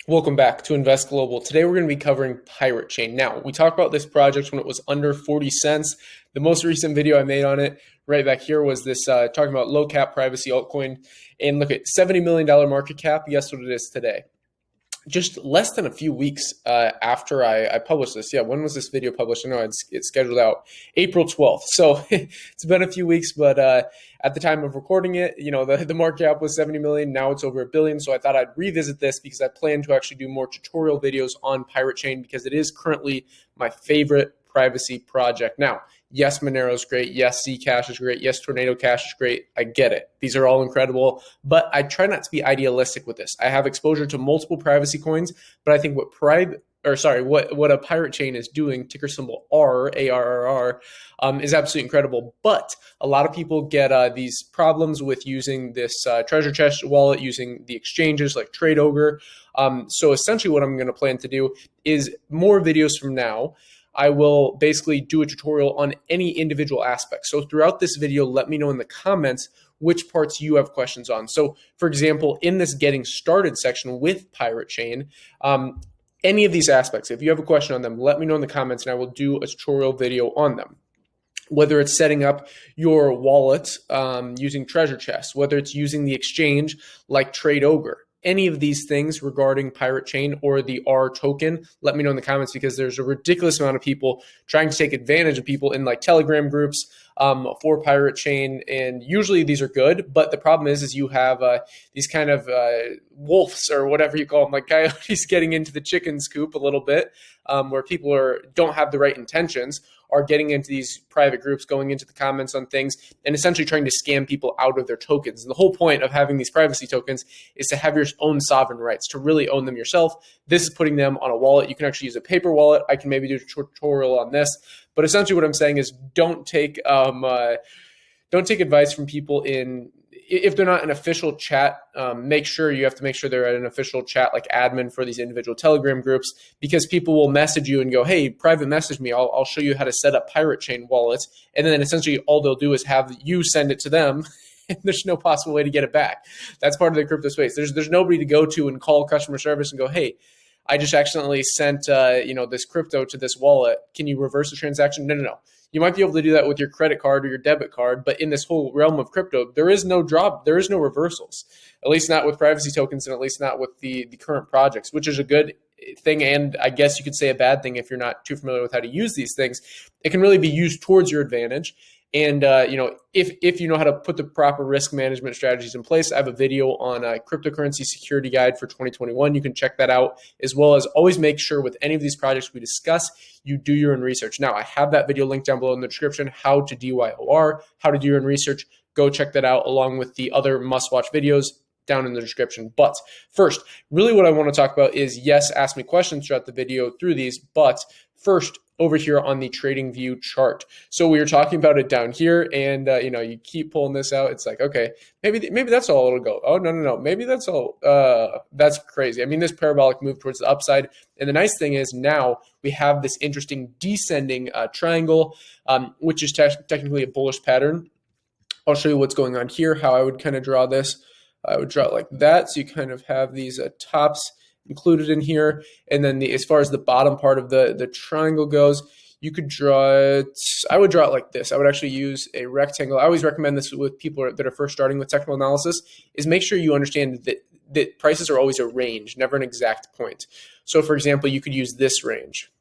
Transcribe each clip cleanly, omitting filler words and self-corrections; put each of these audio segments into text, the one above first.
Welcome back to Invest Global. Today we're going to be covering Piratechain. Now, we talked about this project when it was under 40 cents. The most recent video I made on it right back here was this talking about low cap privacy altcoin. And look at $70 million market cap. Guess what it is today? Just less than a few weeks after I published this. Yeah, when was this video published? I know it's scheduled out April 12th. So it's been a few weeks, but at the time of recording it, the market cap was 70 million. Now it's over $1 billion. So I thought I'd revisit this because I plan to actually do more tutorial videos on Piratechain because it is currently my favorite privacy project. Now, yes, Monero is great. Yes, Zcash is great. Yes, Tornado Cash is great. I get it. These are all incredible, but I try not to be idealistic with this. I have exposure to multiple privacy coins, but I think what a Piratechain is doing, ticker symbol R, ARRR, is absolutely incredible. But a lot of people get these problems with using this treasure chest wallet, using the exchanges like TradingView. So essentially what I'm going to plan to do is more videos from now. I will basically do a tutorial on any individual aspect. So throughout this video, let me know in the comments which parts you have questions on. So for example, in this getting started section with Piratechain, any of these aspects, if you have a question on them, let me know in the comments and I will do a tutorial video on them. Whether it's setting up your wallet using treasure chests, whether it's using the exchange like TradingView, any of these things regarding Piratechain or the R token, let me know in the comments because there's a ridiculous amount of people trying to take advantage of people in like Telegram groups for Piratechain. And usually these are good, but the problem is you have these kind of wolves or whatever you call them, like coyotes getting into the chicken's coop a little bit, where people don't have the right intentions, are getting into these private groups, going into the comments on things, and essentially trying to scam people out of their tokens. And the whole point of having these privacy tokens is to have your own sovereign rights, to really own them yourself. This is putting them on a wallet. You can actually use a paper wallet. I can maybe do a tutorial on this. But essentially what I'm saying is don't take advice from people if they're not an official chat. You have to make sure they're at an official chat like admin for these individual Telegram groups, because people will message you and go, hey, private message me. I'll show you how to set up Piratechain wallets. And then essentially all they'll do is have you send it to them. And there's no possible way to get it back. That's part of the crypto space. There's nobody to go to and call customer service and go, hey, I just accidentally sent this crypto to this wallet. Can you reverse the transaction? No. You might be able to do that with your credit card or your debit card, but in this whole realm of crypto, there is no reversals, at least not with privacy tokens and at least not with the current projects, which is a good thing. And I guess you could say a bad thing if you're not too familiar with how to use these things. It can really be used towards your advantage. And, if you know how to put the proper risk management strategies in place, I have a video on a cryptocurrency security guide for 2021. You can check that out, as well as always make sure with any of these projects we discuss, you do your own research. Now, I have that video linked down below in the description, how to DYOR, how to do your own research. Go check that out along with the other must-watch videos down in the description. But first, really what I want to talk about is, yes, ask me questions throughout the video through these, but first, over here on the TradingView chart. So we were talking about it down here, and you keep pulling this out. It's like, okay, maybe that's all it'll go. Oh, no. Maybe that's all. That's crazy. I mean, this parabolic move towards the upside. And the nice thing is now we have this interesting descending triangle, which is technically a bullish pattern. I'll show you what's going on here, how I would kind of draw this. I would draw it like that. So you kind of have these tops included in here. And then as far as the bottom part of the triangle goes, you could draw it. I would draw it like this. I would actually use a rectangle. I always recommend this with people that are first starting with technical analysis, is make sure you understand that prices are always a range, never an exact point. So for example, you could use this range.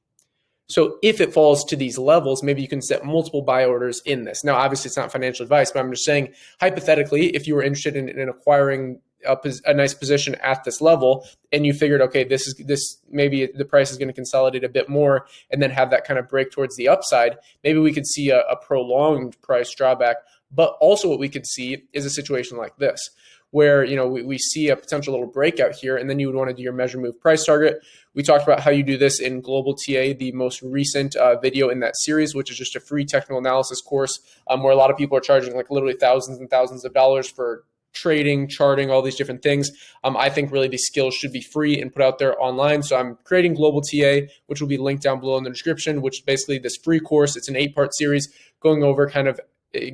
So if it falls to these levels, maybe you can set multiple buy orders in this. Now, obviously it's not financial advice, but I'm just saying, hypothetically, if you were interested in acquiring a nice position at this level, and you figured, okay, this maybe the price is going to consolidate a bit more, and then have that kind of break towards the upside, maybe we could see a prolonged price drawback. But also what we could see is a situation like this, where we see a potential little breakout here, and then you would want to do your measure move price target. We talked about how you do this in Global TA, the most recent video in that series, which is just a free technical analysis course, where a lot of people are charging like literally thousands and thousands of dollars for trading, charting, all these different things. I think really these skills should be free and put out there online. So I'm creating Global TA, which will be linked down below in the description, which is basically this free course. It's an 8-part series going over kind of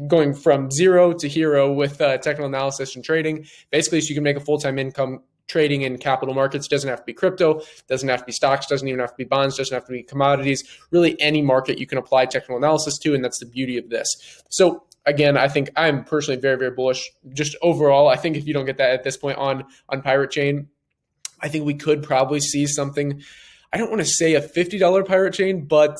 going from zero to hero with technical analysis and trading, basically so you can make a full-time income trading in capital markets. Doesn't have to be crypto, doesn't have to be stocks, doesn't even have to be bonds, doesn't have to be commodities. Really any market you can apply technical analysis to, and that's the beauty of this. So again, I think I'm personally very, very bullish. Just overall, I think if you don't get that at this point on Piratechain, I think we could probably see something. I don't want to say a $50 Piratechain, but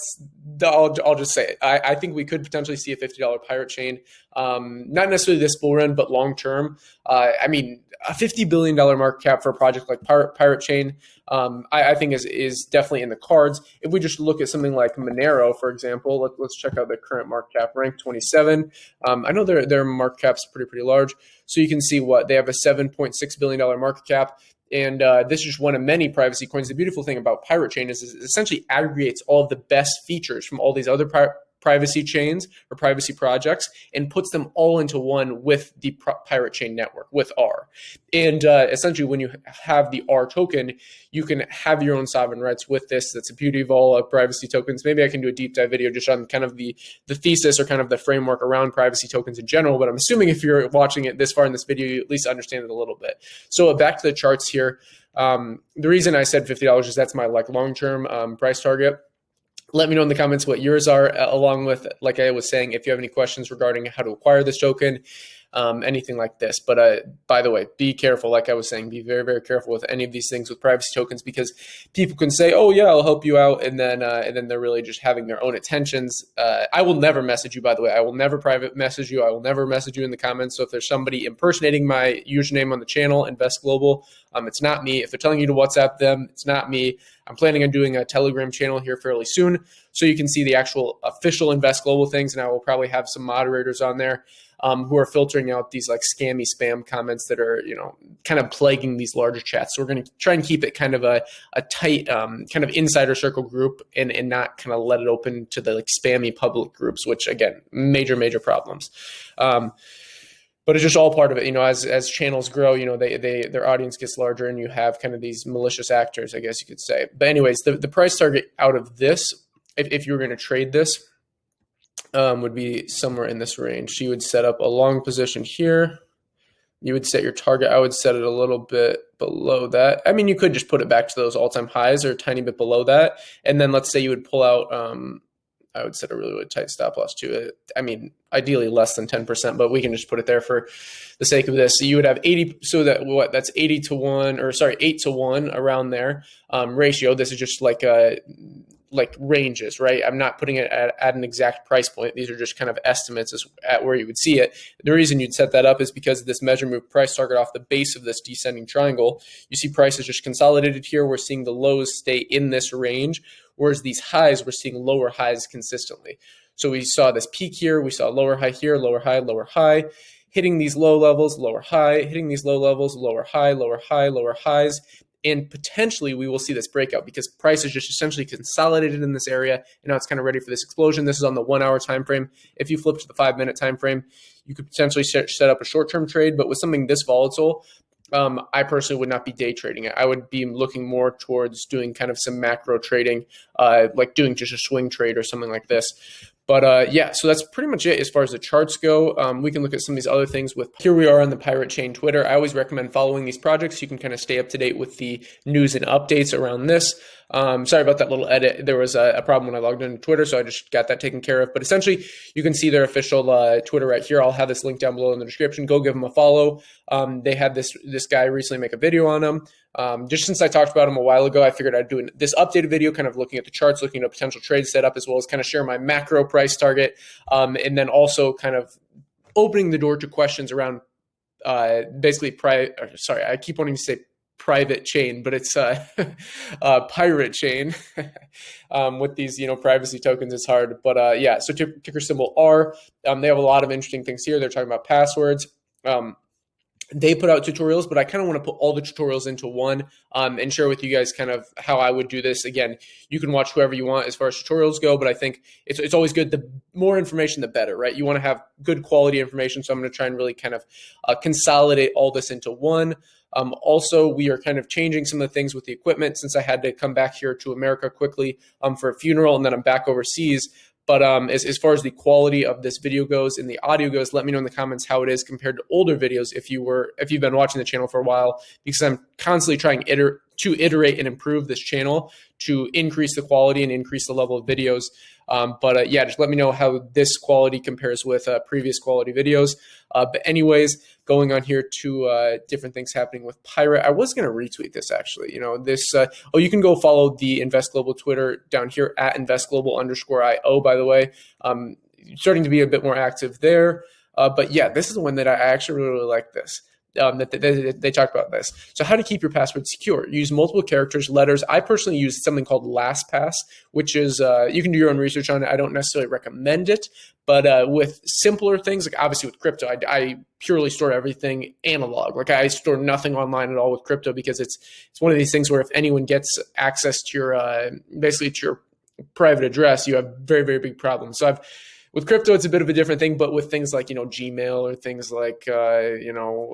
I'll just say it. I think we could potentially see a $50 Piratechain. Not necessarily this bull run, but long term. I mean, a $50 billion market cap for a project like Piratechain, I think is definitely in the cards. If we just look at something like Monero, for example, let's check out the current market cap, rank 27. I know their market cap's pretty large. So you can see what they have, a $7.6 billion market cap. And this is just one of many privacy coins. The beautiful thing about Piratechain is it essentially aggregates all of the best features from all these other privacy chains or privacy projects and puts them all into one with the Piratechain network, with ARRR. And essentially, when you have the ARRR token, you can have your own sovereign rights with this. That's the beauty of all privacy tokens. Maybe I can do a deep dive video just on kind of the thesis or kind of the framework around privacy tokens in general. But I'm assuming if you're watching it this far in this video, you at least understand it a little bit. So back to the charts here. The reason I said $50 is that's my long-term price target. Let me know in the comments what yours are, along with, like I was saying, if you have any questions regarding how to acquire this token, anything like this. But by the way, be careful. Like I was saying, be very, very careful with any of these things with privacy tokens, because people can say, oh yeah, I'll help you out. And then they're really just having their own intentions. I will never message you, by the way. I will never private message you. I will never message you in the comments. So if there's somebody impersonating my username on the channel, Invest Global, it's not me. If they're telling you to WhatsApp them, it's not me. I'm planning on doing a Telegram channel here fairly soon, so you can see the actual official Invest Global things, and I will probably have some moderators on there who are filtering out these like scammy spam comments that are, kind of plaguing these larger chats. So we're going to try and keep it kind of a tight kind of insider circle group and not kind of let it open to the like spammy public groups, which again, major problems. But it's just all part of it, as channels grow, their audience gets larger and you have kind of these malicious actors, I guess you could say. But anyways, the price target out of this, if you were going to trade this, would be somewhere in this range. So you would set up a long position here. You would set your target. I would set it a little bit below that. I mean, you could just put it back to those all-time highs or a tiny bit below that. And then let's say you would pull out, I would set a really tight stop loss to it. I mean, ideally less than 10%, but we can just put it there for the sake of this. So you would have 80, so that's 80 to 1, or sorry, 8 to 1 around there ratio. This is just like ranges, right? I'm not putting it at an exact price point. These are just kind of estimates as at where you would see it. The reason you'd set that up is because this measure move price target off the base of this descending triangle. You see prices just consolidated here. We're seeing the lows stay in this range, whereas these highs, we're seeing lower highs consistently. So we saw this peak here. We saw lower high here, lower high, hitting these low levels, lower high, hitting these low levels, lower high, lower highs. And potentially we will see this breakout because price is just essentially consolidated in this area. And now it's kind of ready for this explosion. This is on the 1 hour time frame. If you flip to the 5 minute time frame, you could potentially set up a short-term trade. But with something this volatile, I personally would not be day trading it. I would be looking more towards doing kind of some macro trading, like doing just a swing trade or something like this. But yeah, so that's pretty much it as far as the charts go. We can look at some of these other things with, here we are on the Piratechain Twitter. I always recommend following these projects so you can kind of stay up to date with the news and updates around this. Sorry about that little edit. There was a problem when I logged into Twitter, so I just got that taken care of. But essentially, you can see their official Twitter right here. I'll have this link down below in the description. Go give them a follow. They had this guy recently make a video on them. Just since I talked about him a while ago, I figured I'd do this updated video, kind of looking at the charts, looking at potential trade setup, as well as kind of share my macro price target, and then also kind of opening the door to questions around basically I keep wanting to say private chain, but it's Piratechain. With these privacy tokens, it's hard. But yeah, so ticker symbol R. They have a lot of interesting things here. They're talking about passwords. They put out tutorials, but I kind of want to put all the tutorials into one and share with you guys kind of how I would do this. Again, you can watch whoever you want as far as tutorials go, but I think it's always good. The more information, the better, right? You want to have good quality information. So I'm going to try and really kind of consolidate all this into one. Also, we are kind of changing some of the things with the equipment since I had to come back here to America quickly for a funeral, and then I'm back overseas. But as far as the quality of this video goes and the audio goes, let me know in the comments how it is compared to older videos if you've been watching the channel for a while, because I'm constantly trying to iterate and improve this channel to increase the quality and increase the level of videos. Yeah, just let me know how this quality compares with previous quality videos. But anyways, going on here to different things happening with Pirate. I was going to retweet this actually. You can go follow the Invest Global Twitter down here at investglobal_IO, by the way. Starting to be a bit more active there. But yeah, this is the one that I actually really like this. They talk about this. So how to keep your password secure. Use multiple characters, letters. I personally use something called LastPass, which is, you can do your own research on it. I don't necessarily recommend it, but with simpler things, like obviously with crypto, I purely store everything analog. Like I store nothing online at all with crypto, because it's one of these things where if anyone gets access to your, basically to your private address, you have very, very big problems. So with crypto, it's a bit of a different thing, but with things like, Gmail or things like,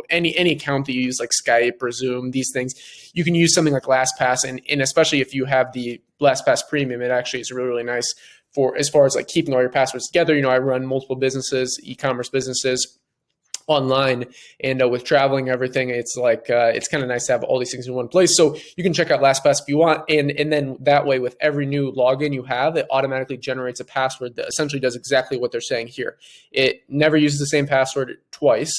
any account that you use like Skype or Zoom, these things, you can use something like LastPass. And especially if you have the LastPass Premium, it actually is really, really nice for as far as like keeping all your passwords together. I run multiple businesses, e-commerce businesses online, and with traveling, everything, it's like it's kind of nice to have all these things in one place. So you can check out LastPass if you want, and then that way, with every new login you have, it automatically generates a password that essentially does exactly what they're saying here. It never uses the same password twice.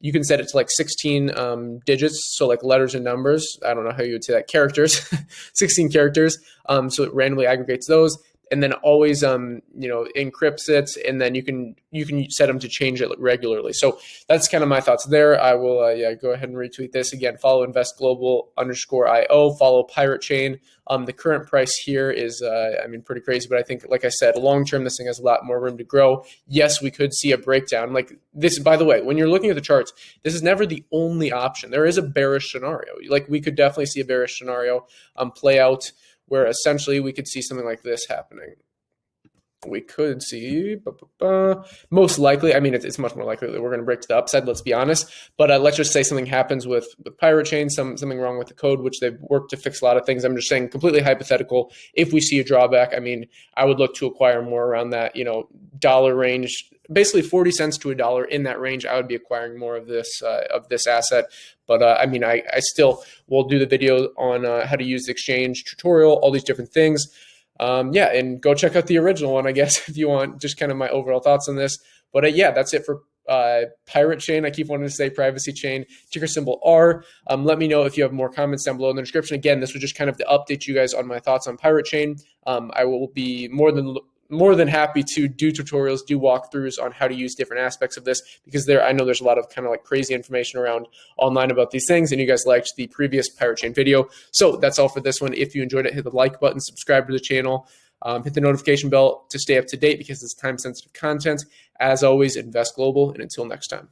You can set it to like 16 digits, so like letters and numbers. I don't know how you would say that, characters, 16 characters. So it randomly aggregates those, and then always encrypts it, and then you can set them to change it regularly. So that's kind of my thoughts there. I will go ahead and retweet this again. Follow investglobal_IO. Follow Piratechain. The current price here is pretty crazy, but I think, like I said, long term this thing has a lot more room to grow. Yes, we could see a breakdown like this. By the way, when you're looking at the charts, this is never the only option. There is a bearish scenario. Like we could definitely see a bearish scenario play out, where essentially we could see something like this happening. We could see, most likely, it's much more likely that we're going to break to the upside, let's be honest. But let's just say something happens with Piratechain, something wrong with the code, which they've worked to fix a lot of things. I'm just saying, completely hypothetical. If we see a drawback, I would look to acquire more around that, dollar range, basically 40 cents to $1 in that range. I would be acquiring more of this asset. But I still will do the video on how to use the exchange tutorial, all these different things. And go check out the original one, I guess, if you want just kind of my overall thoughts on this. But that's it for Piratechain. I keep wanting to say privacy chain, ticker symbol R. Let me know if you have more comments down below in the description. Again, this was just kind of to update you guys on my thoughts on Piratechain. I will be more than happy to do tutorials, do walkthroughs on how to use different aspects of this, because I know there's a lot of kind of like crazy information around online about these things, and you guys liked the previous Piratechain video. So that's all for this one. If you enjoyed it, hit the like button, subscribe to the channel, hit the notification bell to stay up to date, because it's time-sensitive content. As always, invest global, and until next time.